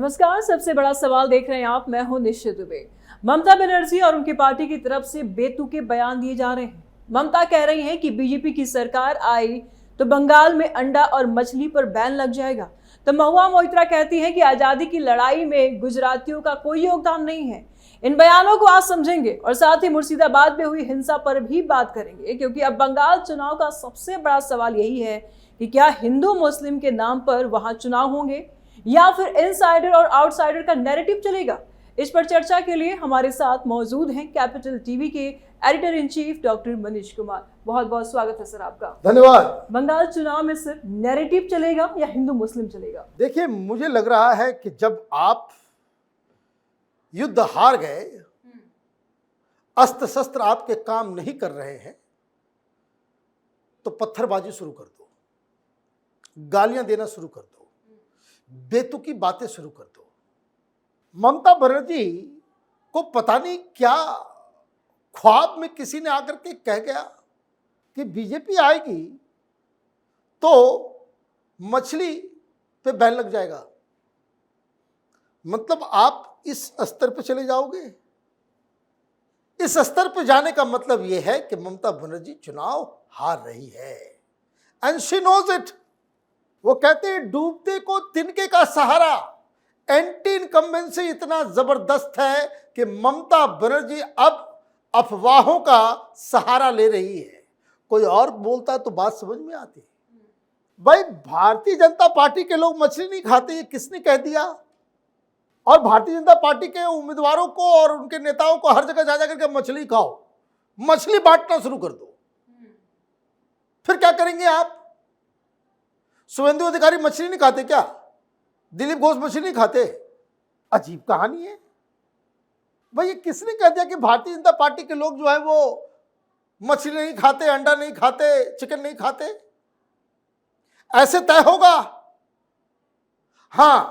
नमस्कार। सबसे बड़ा सवाल देख रहे हैं आप, मैं हूं निश्चित दुबे। ममता बनर्जी और उनकी पार्टी की तरफ से बेतुके बयान दिए जा रहे हैं। ममता कह रही हैं कि बीजेपी की सरकार आई तो बंगाल में अंडा और मछली पर बैन लग जाएगा। तो महुआ मोइत्रा कहती हैं कि आजादी की लड़ाई में गुजरातियों का कोई योगदान नहीं है। इन बयानों को आज समझेंगे और साथ ही मुर्शिदाबाद में हुई हिंसा पर भी बात करेंगे, क्योंकि अब बंगाल चुनाव का सबसे बड़ा सवाल यही है कि क्या हिंदू मुस्लिम के नाम पर वहां चुनाव होंगे या फिर इनसाइडर और आउटसाइडर का नैरेटिव चलेगा। इस पर चर्चा के लिए हमारे साथ मौजूद हैं कैपिटल टीवी के editor in chief doctor Manish Kumar. बहुत बहुत स्वागत है सर आपका। धन्यवाद। बंगाल चुनाव में सिर्फ नैरेटिव चलेगा या हिंदू मुस्लिम चलेगा? देखिए, मुझे लग रहा है कि जब आप युद्ध हार गए, अस्त्र शस्त्र आपके काम नहीं कर रहे हैं, तो पत्थरबाजी शुरू कर दो, गालियां देना शुरू कर दो, बेतुकी बातें शुरू कर दो। ममता बनर्जी को पता नहीं क्या ख्वाब में किसी ने आकर के कह गया कि बीजेपी आएगी तो मछली पे बैन लग जाएगा। मतलब आप इस स्तर पे चले जाओगे। इस स्तर पे जाने का मतलब यह है कि ममता बनर्जी चुनाव हार रही है, एंड शी नोज इट। वो कहते हैं डूबते को तिनके का सहारा। एंटी इनकम्बेंसी इतना जबरदस्त है कि ममता बनर्जी अब अफवाहों का सहारा ले रही है। कोई और बोलता तो बात समझ में आती। भाई, भारतीय जनता पार्टी के लोग मछली नहीं खाते, ये किसने कह दिया? और भारतीय जनता पार्टी के उम्मीदवारों को और उनके नेताओं को हर जगह जा जा करके मछली खाओ, मछली बांटना शुरू कर दो। फिर क्या करेंगे आप? शुभेंदु अधिकारी मछली नहीं खाते क्या? दिलीप घोष मछली नहीं खाते? अजीब कहानी है भाई। ये किसने कह दिया कि भारतीय जनता पार्टी के लोग जो है वो मछली नहीं खाते, अंडा नहीं खाते, चिकन नहीं खाते? ऐसे तय होगा। हां,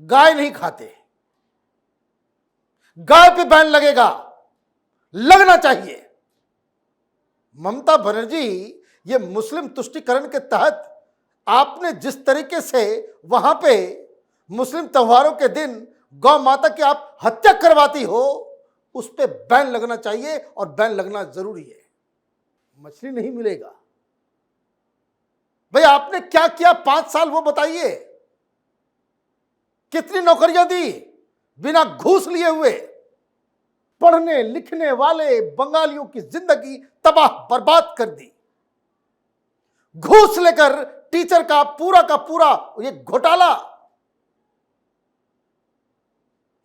गाय नहीं खाते, गाय पे बैन लगेगा, लगना चाहिए। ममता बनर्जी, ये मुस्लिम तुष्टीकरण के तहत आपने जिस तरीके से वहां पे मुस्लिम त्योहारों के दिन गौ माता की आप हत्या करवाती हो, उस पे बैन लगना चाहिए और बैन लगना जरूरी है। मछली नहीं मिलेगा। भाई, आपने क्या किया 5 साल वो बताइए। कितनी नौकरियां दी बिना घूस लिए हुए? पढ़ने लिखने वाले बंगालियों की जिंदगी तबाह बर्बाद कर दी। घूस लेकर टीचर का पूरा ये घोटाला,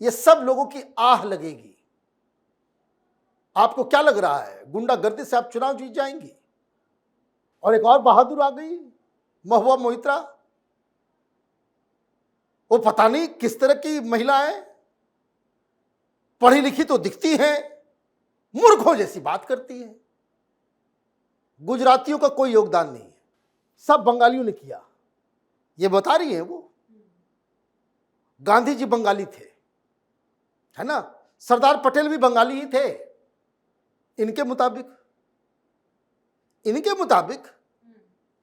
ये सब लोगों की आह लगेगी। आपको क्या लग रहा है गुंडागर्दी से आप चुनाव जीत जाएंगी? और एक और बहादुर आ गई, महुआ मोइत्रा। वो पता नहीं किस तरह की महिला है, पढ़ी लिखी तो दिखती है, मूर्खों जैसी बात करती है। गुजरातियों का कोई योगदान नहीं है, सब बंगालियों ने किया, ये बता रही है वो। गांधी जी बंगाली थे, है ना? सरदार पटेल भी बंगाली ही थे इनके मुताबिक,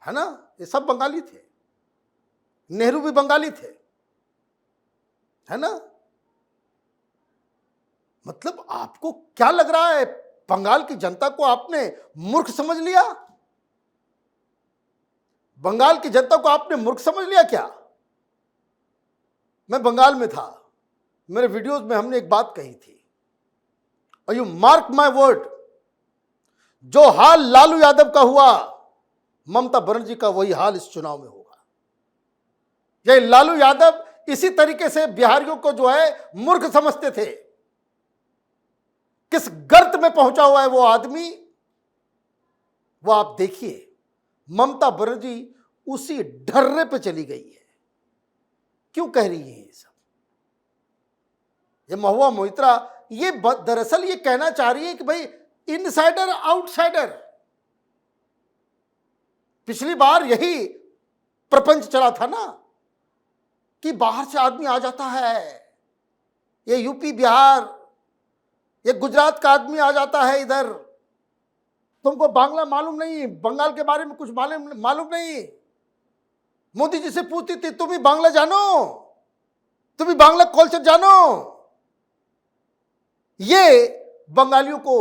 है ना? ये सब बंगाली थे। नेहरू भी बंगाली थे, है ना? मतलब आपको क्या लग रहा है, बंगाल की जनता को आपने मूर्ख समझ लिया? बंगाल की जनता को आपने मूर्ख समझ लिया क्या? मैं बंगाल में था, मेरे वीडियोस में हमने एक बात कही थी, और यू मार्क माय वर्ड, जो हाल लालू यादव का हुआ, ममता बनर्जी का वही हाल इस चुनाव में होगा। ये लालू यादव इसी तरीके से बिहारियों को जो है मूर्ख समझते थे। किस गर्त में पहुंचा हुआ है वो आदमी, वो आप देखिए। ममता बनर्जी उसी ढर्रे पे चली गई है। क्यों कह रही है ये सब? ये महुआ मोइत्रा ये दरअसल ये कहना चाह रही है कि भाई इनसाइडर आउटसाइडर। पिछली बार यही प्रपंच चला था ना कि बाहर से आदमी आ जाता है, ये यूपी बिहार, ये गुजरात का आदमी आ जाता है इधर, तुमको बांग्ला मालूम नहीं, बंगाल के बारे में कुछ मालूम नहीं, मोदी जी से पूछती थी तुम ही बांग्ला जानो, तुम ही बांग्ला कल्चर जानो। ये बंगालियों को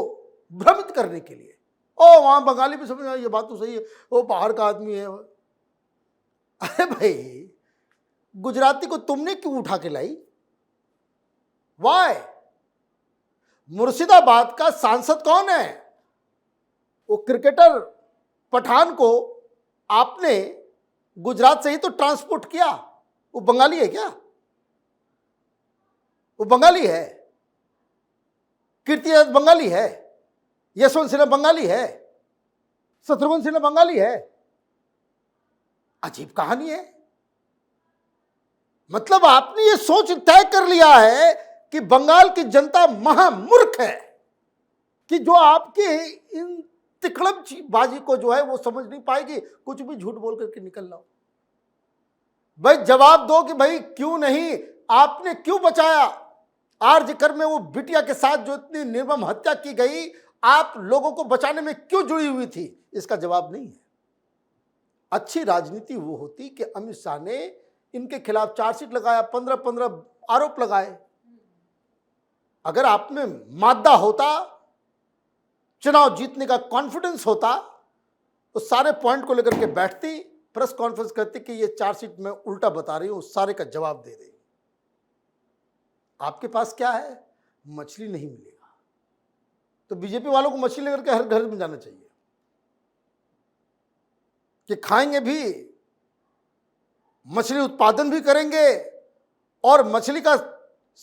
भ्रमित करने के लिए, ओ वहां बंगाली भी समझ ये बात तो सही है, वो बाहर का आदमी है। अरे भाई, गुजराती को तुमने क्यों उठा के लाई? वाई? मुर्शिदाबाद का सांसद कौन है? वो क्रिकेटर पठान को आपने गुजरात से ही तो ट्रांसपोर्ट किया। वो बंगाली है क्या? वो बंगाली है। कीर्ति आजाद बंगाली है, यशवंत सिन्हा बंगाली है, शत्रुघ्न सिन्हा बंगाली है। अजीब कहानी है। मतलब आपने ये सोच तय कर लिया है कि बंगाल की जनता महामूर्ख है, कि जो आपके इन तिकड़म बाजी को जो है वो समझ नहीं पाएगी, कुछ भी झूठ बोल करके निकल लाओ। भाई जवाब दो कि भाई क्यों नहीं, आपने क्यों बचाया? आरजीकर में वो बिटिया के साथ जो इतनी निर्मम हत्या की गई, आप लोगों को बचाने में क्यों जुड़ी हुई थी? इसका जवाब नहीं है। अच्छी राजनीति वो होती कि अमित शाह ने इनके खिलाफ चार्जशीट लगाया, 15-15 आरोप लगाए। अगर आप में मादा होता, चुनाव जीतने का कॉन्फिडेंस होता, तो सारे पॉइंट को लेकर के बैठती, प्रेस कॉन्फ्रेंस करती कि ये चार्जशीट में उल्टा बता रही हूं, सारे का जवाब दे देगी। आपके पास क्या है? मछली नहीं मिलेगा। तो बीजेपी वालों को मछली लेकर के हर घर में जाना चाहिए कि खाएंगे भी, मछली उत्पादन भी करेंगे, और मछली का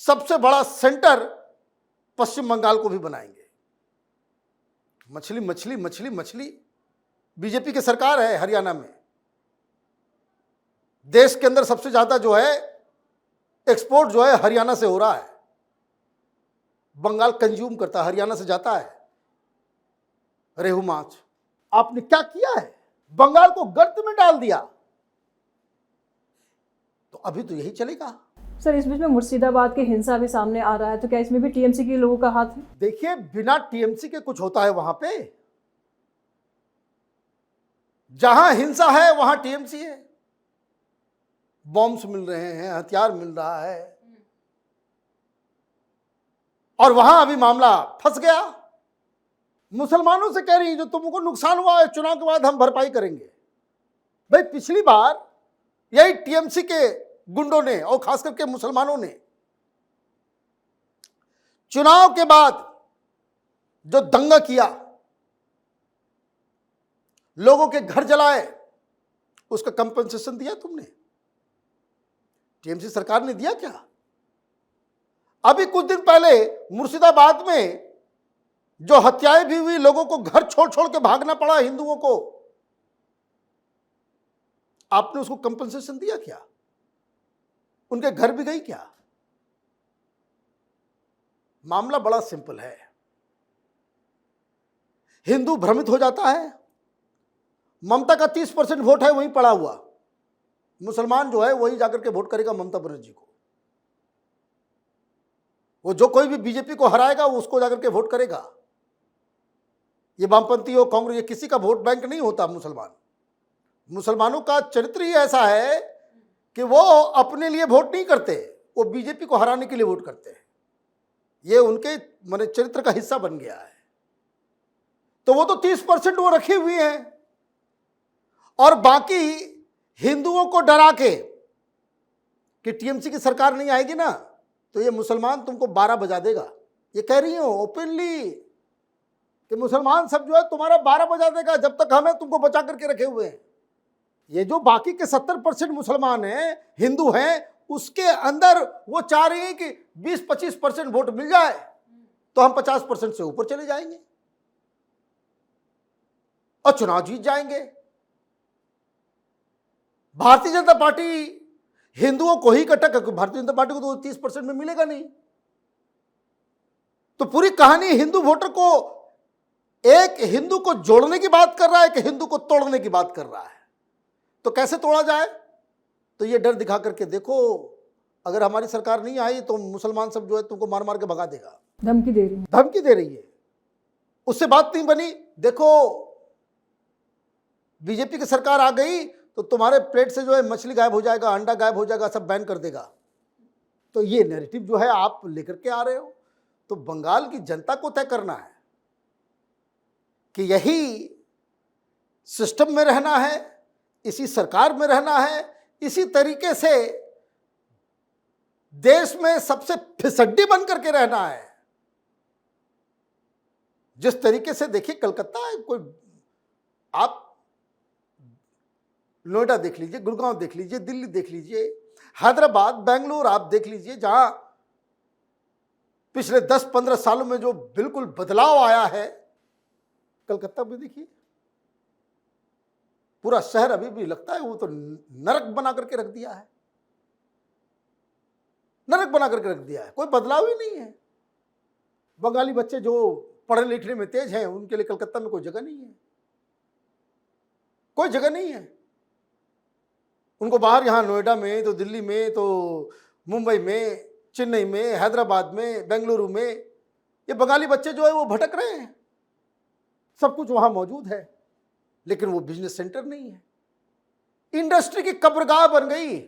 सबसे बड़ा सेंटर पश्चिम बंगाल को भी बनाएंगे। मछली मछली मछली मछली। बीजेपी की सरकार है हरियाणा में, देश के अंदर सबसे ज्यादा जो है एक्सपोर्ट जो है हरियाणा से हो रहा है। बंगाल कंज्यूम करता है, हरियाणा से जाता है रेहू माछ। आपने क्या किया है? बंगाल को गर्त में डाल दिया। तो अभी तो यही चलेगा। सर, इस बीच में मुर्शिदाबाद की हिंसा भी सामने आ रहा है, तो क्या इसमें भी टीएमसी के लोगों का हाथ है? देखिए, बिना टीएमसी के कुछ होता है वहां पे? जहां हिंसा है वहां टीएमसी है। बॉम्ब्स मिल रहे हैं, हथियार मिल रहा है, और वहां अभी मामला फंस गया। मुसलमानों से कह रही है जो तुमको नुकसान हुआ है चुनाव के बाद हम भरपाई करेंगे। भाई पिछली बार यही टीएमसी के गुंडों ने और खास करके मुसलमानों ने चुनाव के बाद जो दंगा किया, लोगों के घर जलाए, उसका कंपनसेशन दिया तुमने? टीएमसी सरकार ने दिया क्या? अभी कुछ दिन पहले मुर्शिदाबाद में जो हत्याएं भी हुई, लोगों को घर छोड़ छोड़ के भागना पड़ा हिंदुओं को, आपने उसको कंपनसेशन दिया क्या? उनके घर भी गई क्या? मामला बड़ा सिंपल है। हिंदू भ्रमित हो जाता है। ममता का 30% वोट है वहीं पड़ा हुआ, मुसलमान जो है वही जाकर के वोट करेगा ममता बनर्जी को। वो जो कोई भी बीजेपी को हराएगा वो उसको जाकर के वोट करेगा। ये वामपंथी हो, कांग्रेस, ये किसी का वोट बैंक नहीं होता। मुसलमानों का चरित्र ही ऐसा है कि वो अपने लिए वोट नहीं करते, वो बीजेपी को हराने के लिए वोट करते हैं। ये उनके माने चरित्र का हिस्सा बन गया है। तो वो तो 30% वो रखे हुए हैं, और बाकी हिंदुओं को डरा के कि टीएमसी की सरकार नहीं आएगी ना तो ये मुसलमान तुमको 12 बजा देगा। ये कह रही हूं ओपनली कि मुसलमान सब जो है तुम्हारा 12 बजा देगा, जब तक हमें तुमको बचा करके रखे हुए हैं। ये जो बाकी के 70% मुसलमान हैं, हिंदू हैं, उसके अंदर वो चाह रही है कि 20-25% वोट मिल जाए तो हम 50% से ऊपर चले जाएंगे और चुनाव जीत जाएंगे। भारतीय जनता पार्टी हिंदुओं को ही इकट्ठा कर, भारतीय जनता पार्टी को तो 30% में मिलेगा नहीं। तो पूरी कहानी हिंदू वोटर को, एक हिंदू को जोड़ने की बात कर रहा है कि हिंदू को तोड़ने की बात कर रहा है। तो कैसे तोड़ा जाए? तो ये डर दिखा करके देखो, अगर हमारी सरकार नहीं आई तो मुसलमान सब जो है तुमको मार मार के भगा देगा। धमकी दे रही है, धमकी दे रही है। उससे बात नहीं बनी। देखो बीजेपी की सरकार आ गई तो तुम्हारे प्लेट से जो है मछली गायब हो जाएगा, अंडा गायब हो जाएगा, सब बैन कर देगा। तो ये नैरेटिव जो है आप लेकर के आ रहे हो। तो बंगाल की जनता को तय करना है कि यही सिस्टम में रहना है, इसी सरकार में रहना है, इसी तरीके से देश में सबसे फिसड्डी बन करके रहना है। जिस तरीके से देखिए कलकत्ता है, कोई आप नोएडा देख लीजिए, गुड़गांव देख लीजिए, दिल्ली देख लीजिए, हैदराबाद, बेंगलुरु आप देख लीजिए, जहां पिछले 10-15 सालों में जो बिल्कुल बदलाव आया है, कलकत्ता में देखिए पूरा शहर अभी भी लगता है वो तो नरक बना करके रख दिया है, नरक बना करके रख दिया है, कोई बदलाव ही नहीं है। बंगाली बच्चे जो पढ़ने लिखने में तेज हैं उनके लिए कलकत्ता में कोई जगह नहीं है, कोई जगह नहीं है। उनको बाहर यहाँ नोएडा में, तो दिल्ली में, तो मुंबई में, चेन्नई में, हैदराबाद में, बेंगलुरु में, ये बंगाली बच्चे जो है वो भटक रहे हैं। सब कुछ वहां मौजूद है लेकिन वो बिजनेस सेंटर नहीं है। इंडस्ट्री की कब्रगाह बन गई,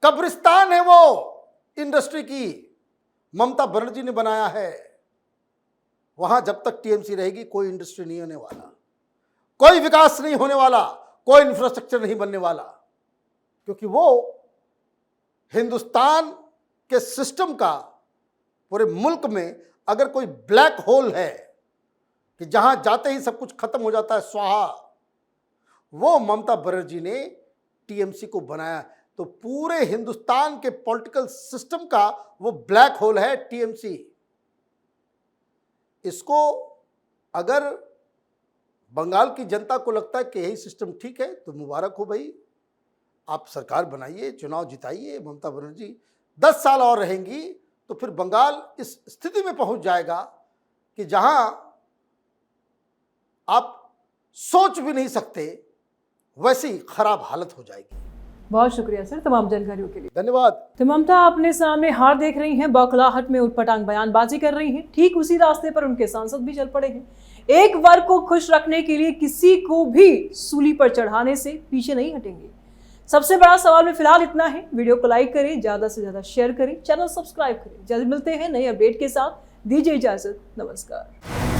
कब्रिस्तान है वो इंडस्ट्री की, ममता बनर्जी ने बनाया है। वहां जब तक टीएमसी रहेगी कोई इंडस्ट्री नहीं होने वाला, कोई विकास नहीं होने वाला, कोई इंफ्रास्ट्रक्चर नहीं बनने वाला, क्योंकि वो हिंदुस्तान के सिस्टम का पूरे मुल्क में अगर कोई ब्लैक होल है कि जहां जाते ही सब कुछ खत्म हो जाता है, स्वाहा, वो ममता बनर्जी ने टीएमसी को बनाया। तो पूरे हिंदुस्तान के पॉलिटिकल सिस्टम का वो ब्लैक होल है टीएमसी। इसको अगर बंगाल की जनता को लगता है कि यही सिस्टम ठीक है तो मुबारक हो भाई, आप सरकार बनाइए, चुनाव जिताइए। ममता बनर्जी 10 साल और रहेंगी तो फिर बंगाल इस स्थिति में पहुंच जाएगा कि जहां आप सोच भी नहीं सकते, वैसी खराब हालत हो जाएगी। बहुत शुक्रिया सर तमाम जानकारियों के लिए। धन्यवाद। तो ममता अपने सामने हार देख रही हैं, बौखलाहट में उटपटांग बयानबाजी कर रही हैं। ठीक उसी रास्ते पर उनके सांसद भी चल पड़े हैं। एक वर्ग को खुश रखने के लिए किसी को भी सूली पर चढ़ाने से पीछे नहीं हटेंगे। सबसे बड़ा सवाल में फिलहाल इतना है। वीडियो को लाइक करें, ज्यादा से ज्यादा शेयर करें, चैनल सब्सक्राइब करें। जल्द मिलते हैं नए अपडेट के साथ। दीजिए इजाजत, नमस्कार।